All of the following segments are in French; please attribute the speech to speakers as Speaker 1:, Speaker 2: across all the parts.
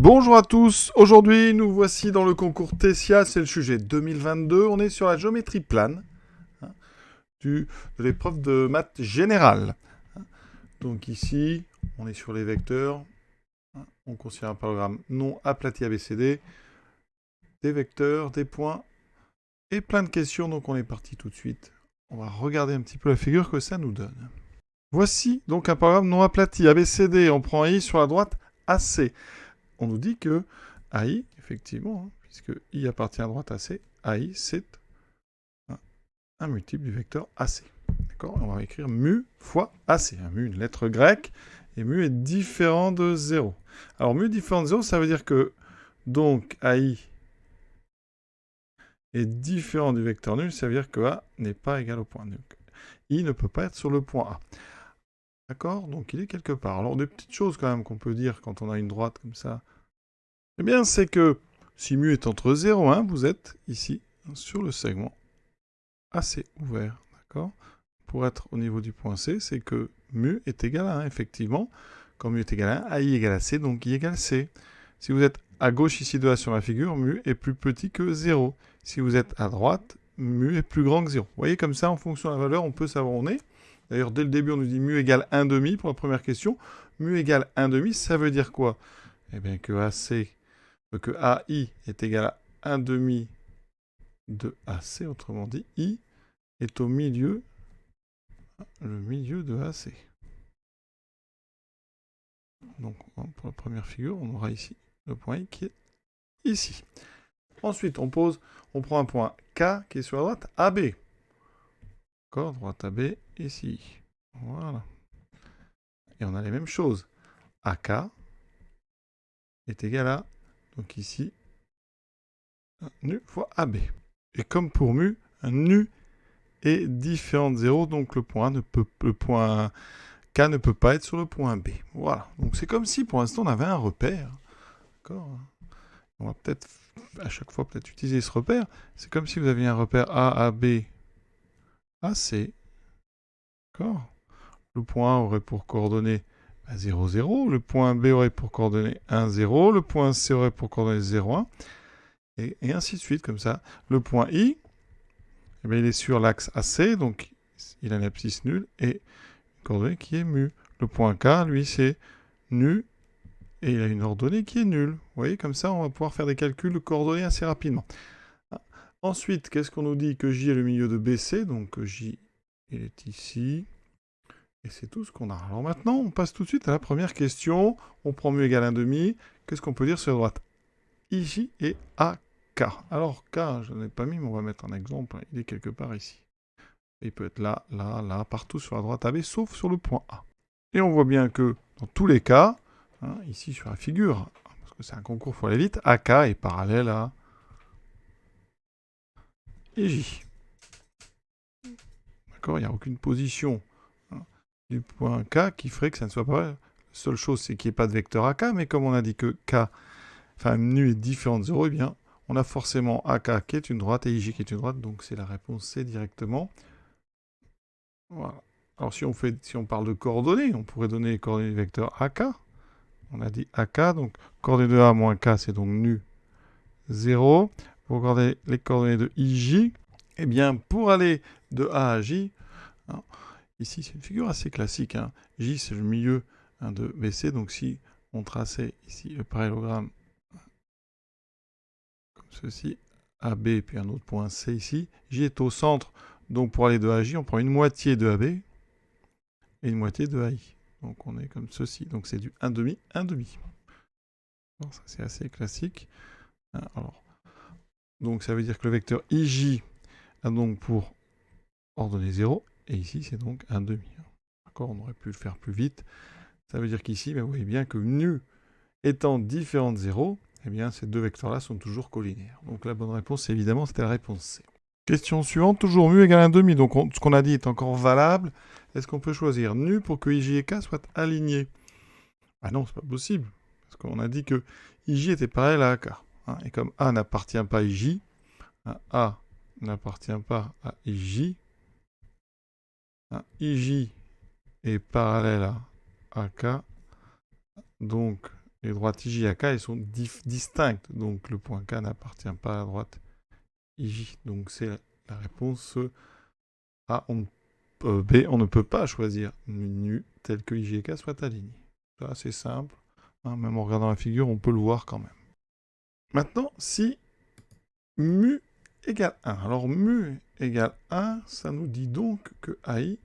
Speaker 1: Bonjour à tous, aujourd'hui nous voici dans le concours Tessia, c'est le sujet 2022, on est sur la géométrie plane hein, de l'épreuve de maths générale. Donc ici, on est sur les vecteurs, on considère un programme non aplati ABCD, des vecteurs, des points et plein de questions, donc on est parti tout de suite. On va regarder un petit peu la figure que ça nous donne. Voici donc un programme non aplati ABCD, on prend I sur la droite AC. On nous dit que AI, effectivement, puisque I appartient à droite AC, AI, c'est un multiple du vecteur AC. D'accord ? On va écrire mu fois AC. Mu, une lettre grecque, et mu est différent de 0. Alors, mu différent de 0, ça veut dire que, donc, AI est différent du vecteur nul, ça veut dire que A n'est pas égal au point nul. I ne peut pas être sur le point A. D'accord ? Donc, il est quelque part. Alors, des petites choses, quand même, qu'on peut dire quand on a une droite comme ça. Eh bien, c'est que si mu est entre 0 et 1, vous êtes ici sur le segment assez ouvert. D'accord ? Pour être au niveau du point C, c'est que mu est égal à 1, effectivement. Quand mu est égal à 1, AI égale à C, donc I égale C. Si vous êtes à gauche ici de A sur ma figure, mu est plus petit que 0. Si vous êtes à droite, mu est plus grand que 0. Vous voyez, comme ça, en fonction de la valeur, on peut savoir où on est. D'ailleurs, dès le début, on nous dit mu égale 1,5 pour la première question. Mu égale 1,5, ça veut dire quoi ? Eh bien, que AI est égal à 1,5 de AC, autrement dit, I est au milieu, le milieu de AC. Donc, pour la première figure, on aura ici le point I qui est ici. Ensuite, on prend un point K qui est sur la droite AB. D'accord, droite AB, ici. Voilà. Et on a les mêmes choses. AK est égal à, donc ici, nu fois AB. Et comme pour mu, un nu est différent de 0, donc le point K ne peut pas être sur le point B. Voilà. Donc c'est comme si pour l'instant on avait un repère. D'accord ? On va peut-être à chaque fois peut-être utiliser ce repère. C'est comme si vous aviez un repère A, AB, AC. D'accord ? Le point A aurait pour coordonnées 0, 0. Le point B aurait pour coordonnées 1, 0. Le point C aurait pour coordonnées 0, 1. Et ainsi de suite, comme ça. Le point I, eh bien, il est sur l'axe AC, donc il a une abscisse nulle et une coordonnée qui est mu. Le point K, lui, c'est nu et il a une ordonnée qui est nulle. Vous voyez, comme ça, on va pouvoir faire des calculs de coordonnées assez rapidement. Ensuite, qu'est-ce qu'on nous dit ? Que J est le milieu de BC, donc J, il est ici. Et c'est tout ce qu'on a. Alors maintenant, on passe tout de suite à la première question. On prend mu égale 1,5. Qu'est-ce qu'on peut dire sur la droite ? IJ et AK. Alors, K, je n'ai pas mis, mais on va mettre un exemple. Il est quelque part ici. Il peut être là, là, là, partout sur la droite AB, sauf sur le point A. Et on voit bien que, dans tous les cas, ici sur la figure, parce que c'est un concours, il faut aller vite, AK est parallèle à IJ. D'accord ? Il n'y a aucune position du point K qui ferait que ça ne soit pas... La seule chose, c'est qu'il n'y ait pas de vecteur AK, mais comme on a dit que K, enfin nu est différent de 0, eh bien, on a forcément AK qui est une droite et IJ qui est une droite, donc c'est la réponse C directement. Voilà. Alors si on parle de coordonnées, on pourrait donner les coordonnées du vecteur AK. On a dit AK, donc coordonnées de A moins K, c'est donc nu 0. Pour regarder les coordonnées de IJ, eh bien, pour aller de A à J, ici c'est une figure assez classique. J, c'est le milieu de BC, donc si on traçait ici le parallélogramme comme ceci, AB, puis un autre point C ici, J est au centre, donc pour aller de A à J, on prend une moitié de AB et une moitié de AI. Donc on est comme ceci, donc c'est du 1,5, 1,5. Alors, ça c'est assez classique. Alors, donc ça veut dire que le vecteur IJ a donc pour ordonnée 0, et ici c'est donc 1,5. D'accord, on aurait pu le faire plus vite. Ça veut dire qu'ici, vous voyez bien que nu étant différent de 0, eh bien ces deux vecteurs-là sont toujours collinaires. Donc la bonne réponse, évidemment, c'était la réponse C. Question suivante, toujours mu égale 1,5. Donc ce qu'on a dit est encore valable. Est-ce qu'on peut choisir nu pour que IJ et K soient alignés ? Ah non, c'est pas possible. Parce qu'on a dit que IJ était parallèle à AK. Et comme A n'appartient pas à IJ, A n'appartient pas à IJ, IJ est parallèle à AK, donc Les droites IJ et K, elles sont distinctes. Donc le point K n'appartient pas à la droite IJ. Donc c'est la réponse A. B, on ne peut pas choisir nu tel que IJ et K soient alignés. C'est assez simple. Hein, même en regardant la figure, on peut le voir quand même. Maintenant, si mu égale 1. Alors mu égale 1, ça nous dit donc que AI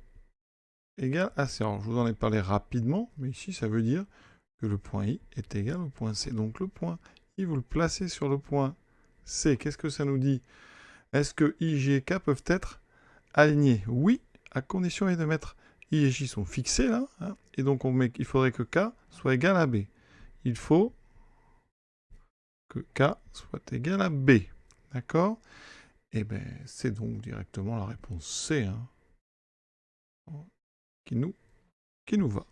Speaker 1: égale à C. Alors je vous en ai parlé rapidement, mais ici ça veut dire que le point I est égal au point C. Donc le point I, vous le placez sur le point C. Qu'est-ce que ça nous dit? Est-ce que I, J et K peuvent être alignés? Oui, à condition de mettre I et J sont fixés là, hein, et donc il faudrait que K soit égal à B. Il faut que K soit égal à B. D'accord? Et bien, c'est donc directement la réponse C, hein, qui nous va.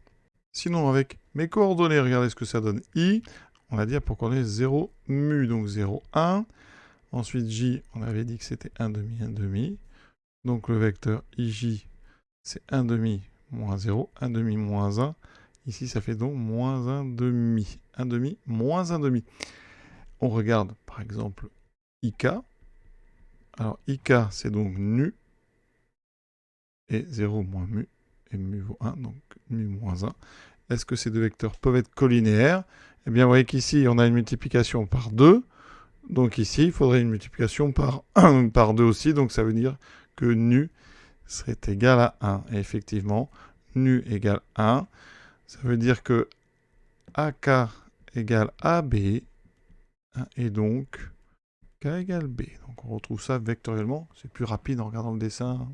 Speaker 1: Sinon, avec mes coordonnées, regardez ce que ça donne. I, on va dire pour coordonnées 0, mu, donc 0, 1. Ensuite, J, on avait dit que c'était 1 demi, 1 demi. Donc le vecteur IJ, c'est 1 demi moins 0, 1 demi moins 1. Ici, ça fait donc moins 1 demi. 1 demi moins 1 demi. On regarde, par exemple, IK. Alors, IK, c'est donc nu. Et 0 moins mu. Et mu vaut 1, donc mu moins 1. Est-ce que ces deux vecteurs peuvent être collinéaires? Eh bien, vous voyez qu'ici, on a une multiplication par 2. Donc ici, il faudrait une multiplication par 2 aussi. Donc ça veut dire que nu serait égal à 1. Et effectivement, nu égale 1. Ça veut dire que AK égale AB. Et donc, K égale B. Donc on retrouve ça vectoriellement. C'est plus rapide en regardant le dessin.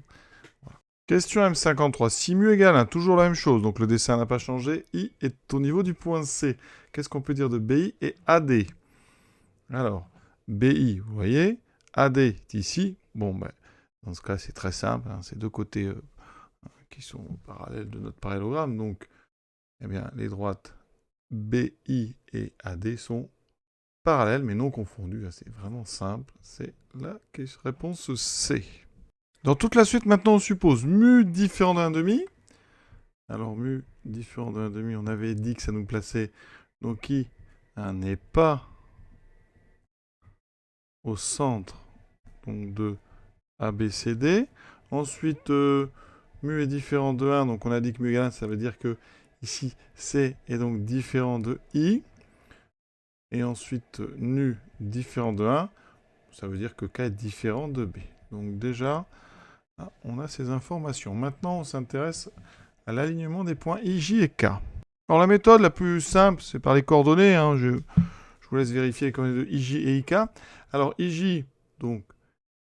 Speaker 1: Voilà. Question M53. Si mu égale 1, toujours la même chose. Donc le dessin n'a pas changé. I est au niveau du point C. Qu'est-ce qu'on peut dire de BI et AD? Alors, BI, vous voyez, AD est ici. Bon, ben, dans ce cas, c'est très simple. Hein, c'est deux côtés qui sont parallèles de notre parallélogramme. Donc, eh bien, les droites BI et AD sont parallèles, mais non confondues. C'est vraiment simple. C'est la réponse C. Dans toute la suite, maintenant, on suppose mu différent d'un demi. Alors, mu différent d'un demi, on avait dit que ça nous plaçait. Donc, qui n'est pas au centre donc de ABCD. Ensuite, mu est différent de 1, donc on a dit que mu égale 1, ça veut dire que ici, C est donc différent de I. Et ensuite, nu différent de 1, ça veut dire que K est différent de B. Donc déjà, on a ces informations. Maintenant, on s'intéresse à l'alignement des points I, J et K. Alors la méthode la plus simple, c'est par les coordonnées. Hein, je vous laisse vérifier les coordonnées de IJ et IK. Alors IJ, donc,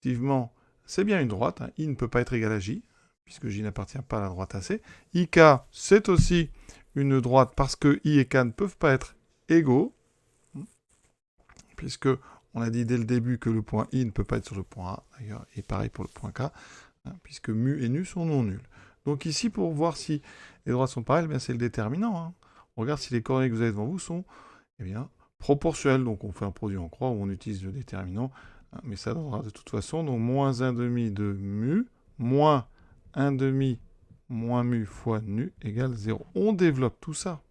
Speaker 1: effectivement, c'est bien une droite. Hein. I ne peut pas être égal à J, puisque J n'appartient pas à la droite AC. IK, c'est aussi une droite parce que I et K ne peuvent pas être égaux, puisque on a dit dès le début que le point I ne peut pas être sur le point A, d'ailleurs, et pareil pour le point K, hein, puisque mu et nu sont non nuls. Donc ici, pour voir si les droites sont pareilles, c'est le déterminant. Hein. On regarde si les coordonnées que vous avez devant vous sont proportionnelles. Donc on fait un produit en croix où on utilise le déterminant. Hein, mais ça donnera de toute façon donc moins 1 demi de mu, moins 1 demi moins mu fois nu égale 0. On développe tout ça.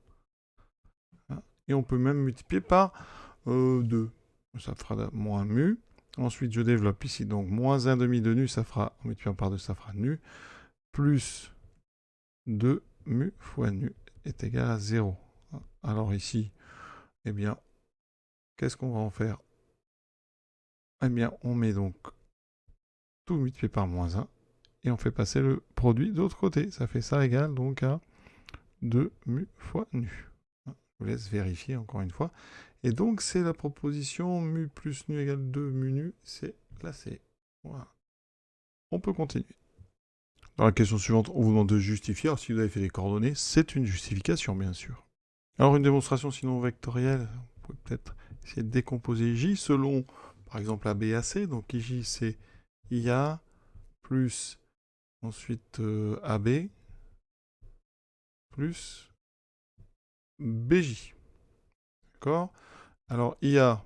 Speaker 1: Hein, et on peut même multiplier par 2. Ça fera moins mu. Ensuite, je développe ici. Donc moins 1 demi de nu, ça fera, en multipliant par 2, ça fera nu. Plus 2 mu fois nu est égal à 0. Alors ici, eh bien, qu'est-ce qu'on va en faire? Eh bien, on met donc tout multiplié par moins 1 et on fait passer le produit de l'autre côté. Ça fait ça égal donc à 2 mu fois nu. Je vous laisse vérifier encore une fois. Et donc, c'est la proposition mu plus nu égale 2 mu nu. C'est la C. Voilà. On peut continuer. Dans la question suivante, on vous demande de justifier. Alors, si vous avez fait les coordonnées, c'est une justification, bien sûr. Alors, une démonstration sinon vectorielle, vous pouvez peut-être essayer de décomposer J selon, par exemple, AB et AC. Donc, IJ, c'est IA plus ensuite AB plus BJ. D'accord? Alors, IA,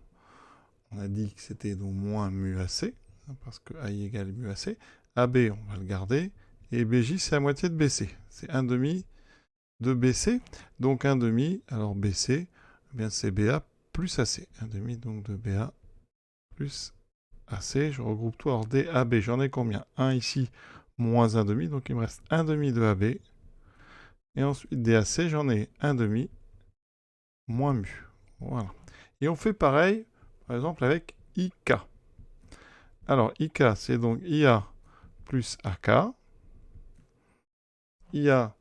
Speaker 1: on a dit que c'était donc moins mu AC, parce que AI égale mu AC. AB, on va le garder. Et BJ, c'est la moitié de BC. C'est 1 demi de BC. Donc 1 demi, alors BC, eh bien c'est BA plus AC. 1 demi donc de BA plus AC. Je regroupe tout. Alors DAB, j'en ai combien? 1 ici, moins 1 demi. Donc il me reste 1 demi de AB. Et ensuite DAC, j'en ai 1 demi moins mu. Voilà. Et on fait pareil, par exemple, avec IK. Alors IK, c'est donc IA plus AK. IA,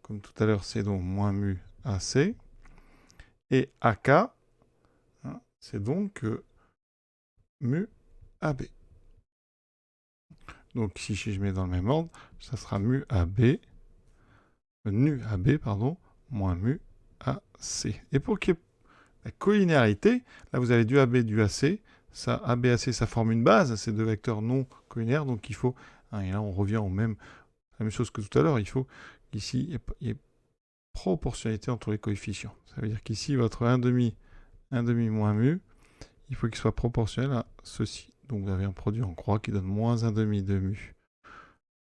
Speaker 1: comme tout à l'heure, c'est donc moins mu AC. Et AK, hein, c'est donc mu AB. Donc ici, si je mets dans le même ordre, ça sera mu AB, nu AB, pardon, moins mu AC. Et pour qu'il y ait la collinéarité, là vous avez du AB, du AC. Ça, AB, AC, ça forme une base, ces deux vecteurs non collinaires. Donc il faut, hein, et là on revient au même, la même chose que tout à l'heure, il faut qu'ici il y ait proportionnalité entre les coefficients. Ça veut dire qu'ici, votre 1 demi moins mu, il faut qu'il soit proportionnel à ceci. Donc vous avez un produit en croix qui donne moins 1 demi de mu,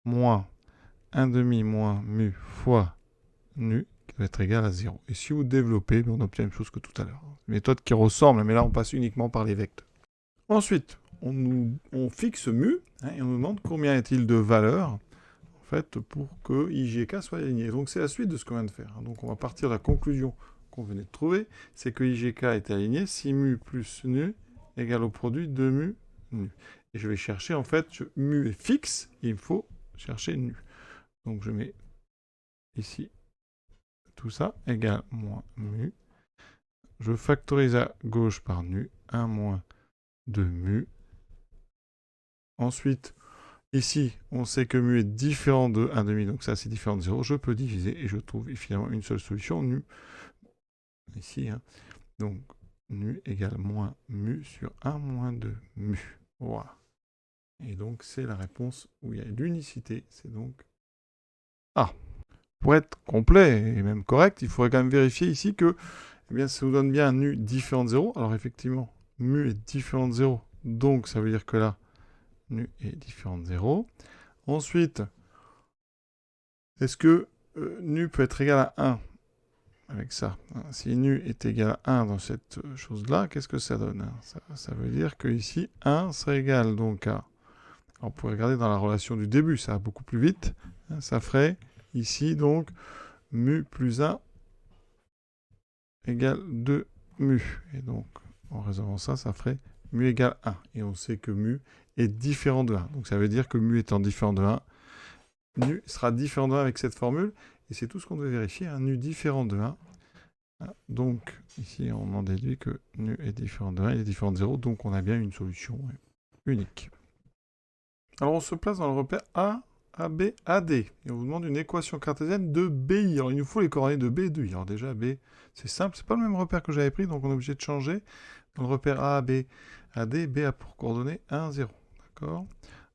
Speaker 1: moins 1 demi moins mu fois nu, qui va être égal à 0. Et si vous développez, on obtient la même chose que tout à l'heure. Une méthode qui ressemble, mais là on passe uniquement par les vecteurs. Ensuite, on fixe mu, hein, et on nous demande combien est-il de valeurs en fait, pour que IGK soit aligné. Donc c'est la suite de ce qu'on vient de faire. Donc on va partir de la conclusion qu'on venait de trouver, c'est que IGK est aligné si mu plus nu égale au produit de mu nu. Et je vais chercher, en fait, mu est fixe, et il me faut chercher nu. Donc je mets ici tout ça égale moins mu. Je factorise à gauche par nu, 1 moins 2 mu. Ensuite, ici, on sait que mu est différent de 1 demi, donc ça c'est différent de 0. Je peux diviser et je trouve finalement une seule solution, nu. Ici, hein. Donc nu égale moins mu sur 1 moins 2 mu. Voilà. Et donc c'est la réponse où il y a l'unicité, c'est donc A. Pour être complet et même correct, il faudrait quand même vérifier ici que eh bien, ça nous donne bien un nu différent de 0. Alors effectivement, mu est différent de 0, donc ça veut dire que là, nu est différent de 0. Ensuite, est-ce que nu peut être égal à 1 avec ça? Si nu est égal à 1 dans cette chose-là, qu'est-ce que ça donne? Ça veut dire que ici 1 serait égal donc à... Alors, on pourrait regarder dans la relation du début, ça va beaucoup plus vite. Ça ferait ici donc mu plus 1 égale 2 mu. Et donc, en résolvant ça, ça ferait mu égale 1. Et on sait que mu est différent de 1. Donc ça veut dire que mu étant différent de 1, nu sera différent de 1 avec cette formule. Et c'est tout ce qu'on devait vérifier, un nu différent de 1. Donc ici, on en déduit que nu est différent de 1, il est différent de 0. Donc on a bien une solution unique. Alors on se place dans le repère A, AB, AD. Et on vous demande une équation cartésienne de BI. Alors il nous faut les coordonnées de B et de I. Alors déjà, B, c'est simple, c'est pas le même repère que j'avais pris, donc on est obligé de changer. Dans le repère A, AB, AD, B a pour coordonnées 1, 0. D'accord?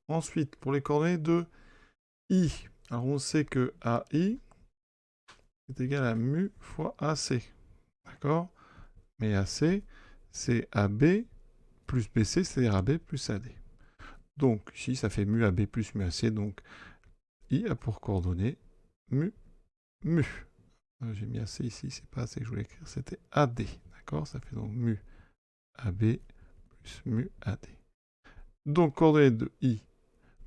Speaker 1: Ensuite, pour les coordonnées de I, alors on sait que AI est égal à mu fois AC. D'accord? Mais AC, c'est AB plus BC, c'est-à-dire AB plus AD. Donc ici, ça fait mu AB plus mu AC, donc I a pour coordonnées mu, mu. J'ai mis AC ici, c'est pas AC que je voulais écrire, c'était AD. D'accord? Ça fait donc mu AB plus mu AD. Donc coordonnées de I,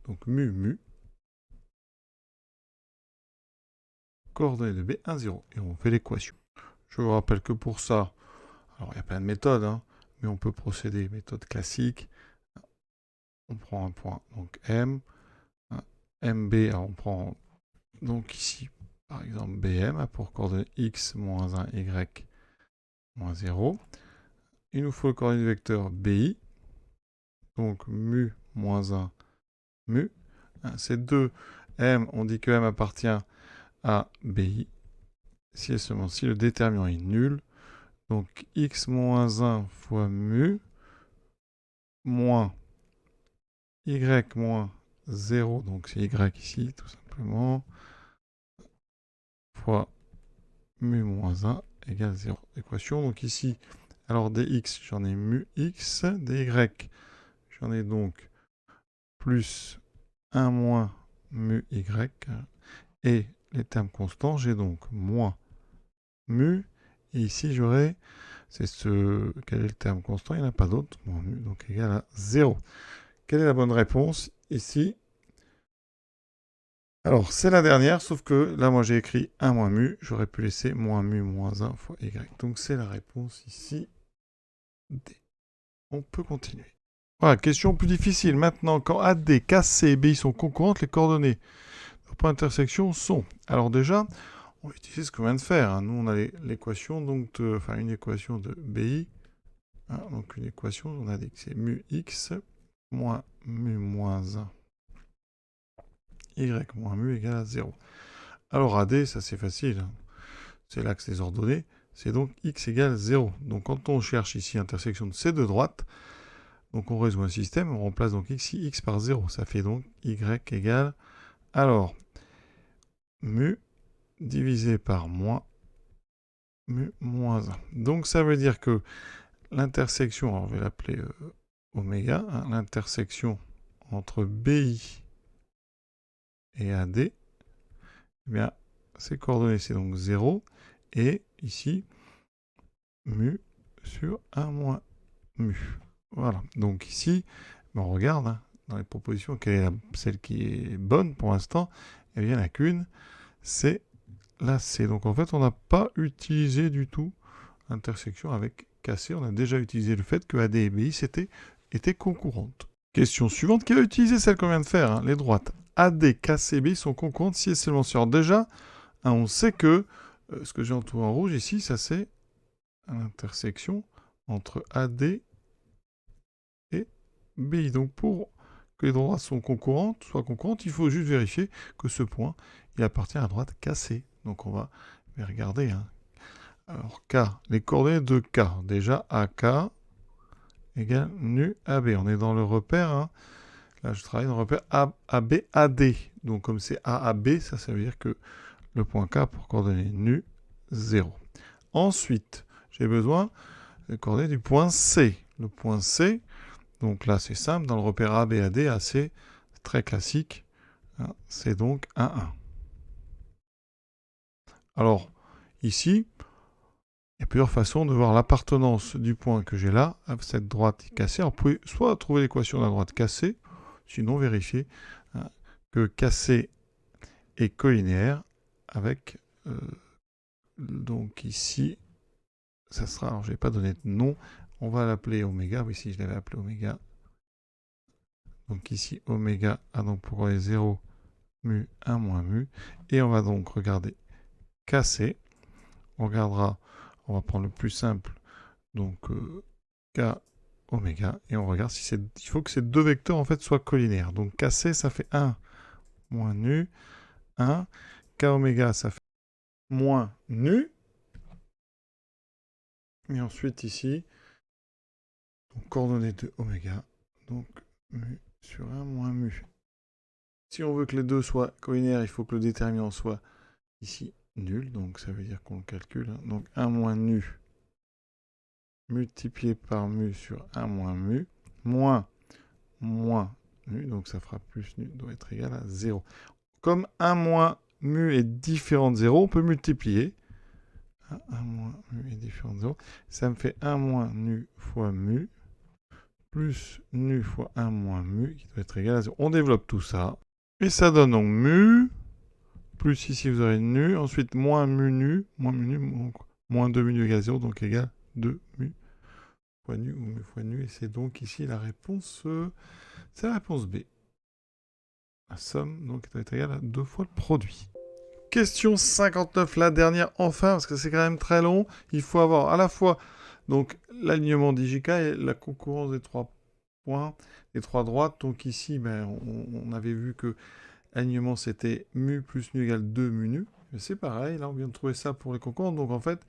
Speaker 1: donc mu, mu. Coordonnées de B, 1, 0. Et on fait l'équation. Je vous rappelle que pour ça, alors il y a plein de méthodes, hein, mais on peut procéder méthode classique. On prend un point, donc M, MB, alors on prend donc ici, par exemple, BM a pour coordonnées X moins 1, Y moins 0. Il nous faut le coordonnée du vecteur BI, donc mu moins 1, mu. C'est 2. M, on dit que M appartient à BI, si et seulement si le déterminant est nul. Donc x moins 1 fois mu moins y moins 0, donc c'est y ici tout simplement, fois mu moins 1 égale 0. Équation, donc ici, alors dx, j'en ai mu x, dy, j'en ai donc plus 1 moins mu y, et les termes constants, j'ai donc moins mu, Et ici, j'aurai, quel est le terme constant? Il n'y en a pas d'autre. Moins mu, donc égal à 0. Quelle est la bonne réponse ici? Alors, c'est la dernière, sauf que là, moi, j'ai écrit 1 moins mu. J'aurais pu laisser moins mu moins 1 fois y. Donc, c'est la réponse ici. D. On peut continuer. Voilà, question plus difficile. Maintenant, quand AD, KC et BI sont concurrentes, les coordonnées de point d'intersection sont... Alors déjà, on va utiliser ce qu'on vient de faire. Hein. Nous, on a l'équation, donc, enfin, une équation de BI. Hein, donc, une équation, on a dit que c'est mu x moins mu moins 1. Y moins mu égale à 0. Alors, AD, ça c'est facile. Hein. C'est l'axe des ordonnées. C'est donc x égale 0. Donc, quand on cherche ici l'intersection de ces deux droites, donc on résout un système, on remplace donc ici x par 0. Ça fait donc y égale, alors, mu divisé par moins mu moins 1. Donc ça veut dire que l'intersection, on va l'appeler oméga, hein, l'intersection entre BI et AD, eh bien, ces coordonnées, c'est donc 0. Et ici, mu sur 1 moins mu. Voilà. Donc ici, on regarde hein, dans les propositions quelle est celle qui est bonne pour l'instant. Eh bien, il n'y en a qu'une, c'est la C. Donc en fait, on n'a pas utilisé du tout l'intersection avec KC. On a déjà utilisé le fait que AD et BI étaient concurrentes. Question suivante, qui va utiliser celle qu'on vient de faire, hein, les droites AD, KC et BI sont concurrentes si et seulement si. Alors déjà, hein, on sait que ce que j'ai entouré en rouge ici, ça c'est l'intersection entre AD et BI. Donc pour que les droites soient concurrentes, il faut juste vérifier que ce point, il appartient à la droite KC. Donc on va regarder. Hein. Alors K, les coordonnées de K. Déjà AK égale nu AB. On est dans le repère. Hein. Là je travaille dans le repère AB AD. Donc comme c'est AAB, ça veut dire que le point K pour coordonner nu 0. Ensuite, j'ai besoin des coordonnées du point C. Le point C, donc là c'est simple, dans le repère ABAD, assez très classique, hein, c'est donc 1, 1. Alors, ici, il y a plusieurs façons de voir l'appartenance du point que j'ai là à cette droite cassée. Alors, vous pouvez soit trouver l'équation de la droite cassée, sinon vérifier hein, que cassé est collinéaire avec, donc ici, ça sera, alors je n'ai pas donné de nom, on va l'appeler oméga, oui si je l'avais appelé oméga. Donc ici, oméga a donc pour les 0, mu, 1 moins mu. Et on va donc regarder KC. On regardera, on va prendre le plus simple, donc K oméga. Et on regarde si il faut que ces deux vecteurs en fait soient collinaires. Donc KC, ça fait 1 moins nu, 1. K oméga, ça fait moins nu. Et ensuite ici, donc, coordonnées de oméga, donc mu sur 1 moins mu. Si on veut que les deux soient collinaires, il faut que le déterminant soit ici nul, donc ça veut dire qu'on le calcule. Hein. Donc 1 moins nu multiplié par mu sur 1 moins mu, moins nu, donc ça fera plus nu, doit être égal à 0. Comme 1 moins mu est différent de 0, on peut multiplier. 1 moins mu est différent de 0. Ça me fait 1 moins nu fois mu, plus nu fois 1 moins mu, qui doit être égal à 0. On développe tout ça. Et ça donne donc mu, plus ici vous aurez nu, ensuite moins mu nu, donc moins 2 mu nu égale 0, donc égal 2 mu fois nu, ou mu fois nu, et c'est donc ici la réponse, c'est la réponse B. La somme, donc, doit être égale à 2 fois le produit. Question 59, la dernière, enfin, parce que c'est quand même très long, il faut avoir à la fois donc l'alignement d'IJK et la concurrence des 3 points, des 3 droites, donc ici, ben, on avait vu que alignement, c'était mu plus nu égale 2 mu nu. C'est pareil, là, on vient de trouver ça pour les concurrentes. Donc, en fait,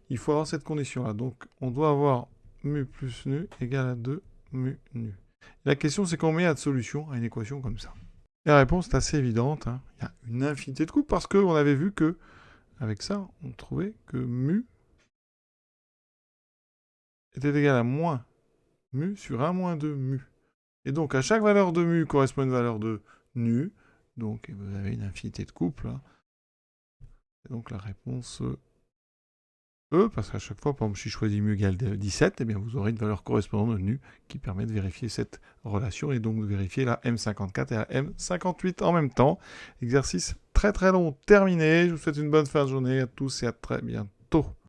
Speaker 1: il faut avoir cette condition-là. Donc, on doit avoir mu plus nu égale à 2 mu nu. Et la question, c'est combien il y a de solutions à une équation comme ça. Et la réponse est assez évidente. Hein. Il y a une infinité de coups parce qu'on avait vu que, avec ça, on trouvait que mu était égal à moins mu sur 1 moins 2 mu. Et donc, à chaque valeur de mu correspond à une valeur de nu. Donc, vous avez une infinité de couples. Hein. Et donc la réponse E, parce qu'à chaque fois, par exemple, si je choisis mu égale 17, eh bien, vous aurez une valeur correspondante de nu qui permet de vérifier cette relation et donc de vérifier la M54 et la M58 en même temps. Exercice très très long terminé. Je vous souhaite une bonne fin de journée à tous et à très bientôt.